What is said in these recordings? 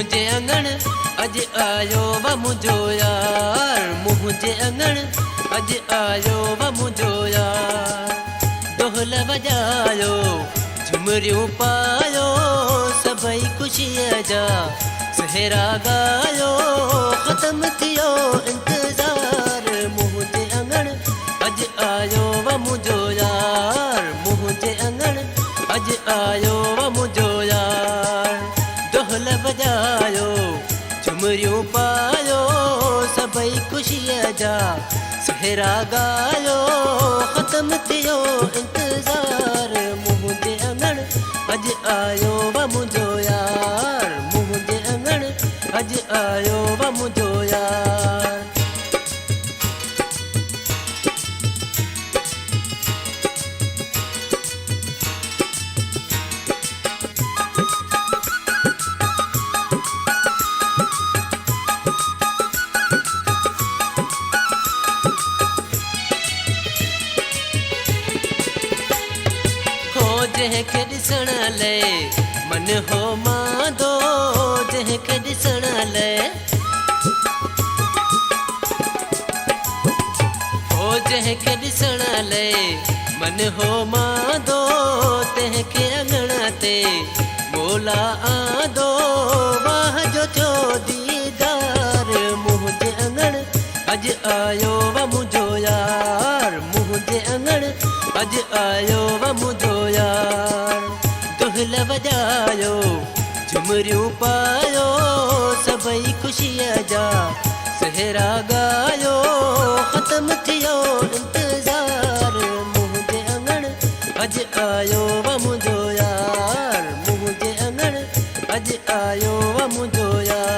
मुझे अंगण अज आयो व मुझो यार, मुझे अंगण अज आयो व मुझो यार। ढोल बजायो झुमरियूं पायो सभई खुशीअ जा सहरा गायो, ख़त्म थियो इंतज़ार। मुझे अंगण अज आयो व मुझो यार, मुझे अंगण अज आयो व मुझो यार। ढोल बजायो झुमरियूं पायो सभई खुशीअ जा सहरा गायो, ख़त्म थियो इंतज़ार। मुझे अंगण अज आयो व मुझो यार, मुझे अंगण अज आयो व मुझो यार। जंहिंखे ॾिसण लाइ मन हो मांदो, जंहिंखे ॾिसण लाइ जंहिंखे ॾिसण लाइ मन हो मांदो, तंहिंखे अंगण ते मोला आंदो। वाह जो थियो दीदार, मुझे अंगण अज आयो व मुझो यार, मुझे अंगण अज आयो व मुझो यार। ढोल बजायो झुमरियूं पायो सभई खुशीअ जा सहरा गायो, ख़त्म थियो इंतज़ार। मुझे अंगण अज आयो व मुझो यार, मुझे अंगण अज आयो व मुझो यार।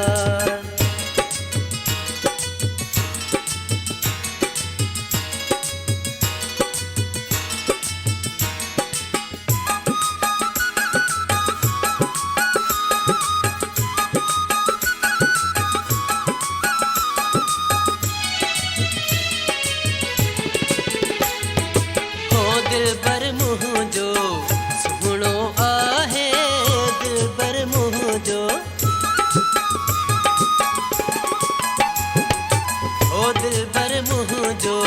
दिलबर मुझो सुहिणो आहे, दिलबर मुझो ओ दिलबर मुझो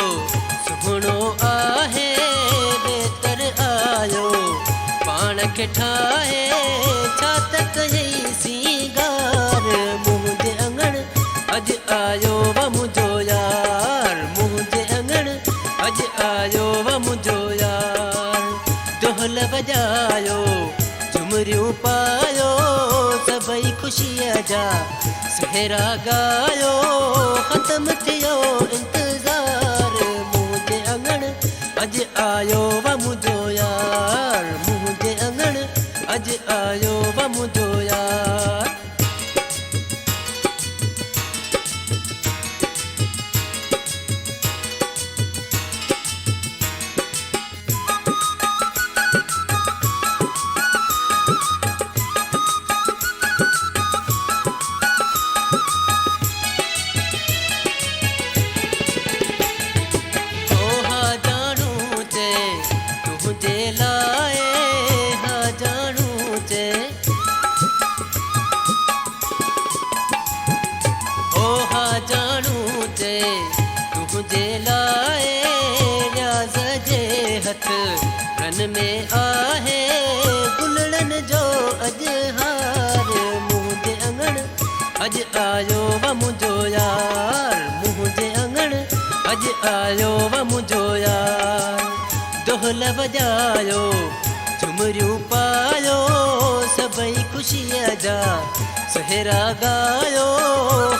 सुहिणो आहे। बेहतर आयो पाण खे ठाहे, छा त कयई सींगार। मुझे अंगण अज आयो व मुझो यार, मुझे अंगण अज आयो व मुझो यार। ढोल बजायो झुमरियूं पायो सभई खुशीअ जा सहरा गायो, ख़त्म थियो इंतज़ार। मुझे अंगण अज आयो व मुझो यार, मुझे अंगण अज आयो व मुझो यार। तुझे लाए हा जानू चे, ओ हा जानू चे तुझे लाए। रियाज़ जे हथ रन में आहे गुलड़न जो अजहार। मुझे अंगण अज आयो व मुझो यार, मुझे अंगण अज आयो व मुझो यार। ढोल बजायो झुमरियूं पायो सभई खुशीअ जा सहरा गायो,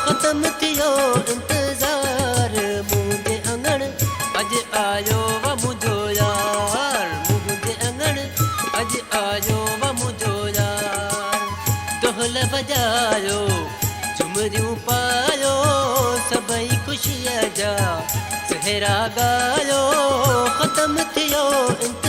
ख़त्म थियो इंतज़ार। मुझे अंगण अज आयो व मुझो यार, मुझे अंगण अज आयो व मुझो यार। ढोल बजायो झुमरियूं पायो सभई खुशीअ जा सहरा गायो, ख़त्म थियो इंतज़ार।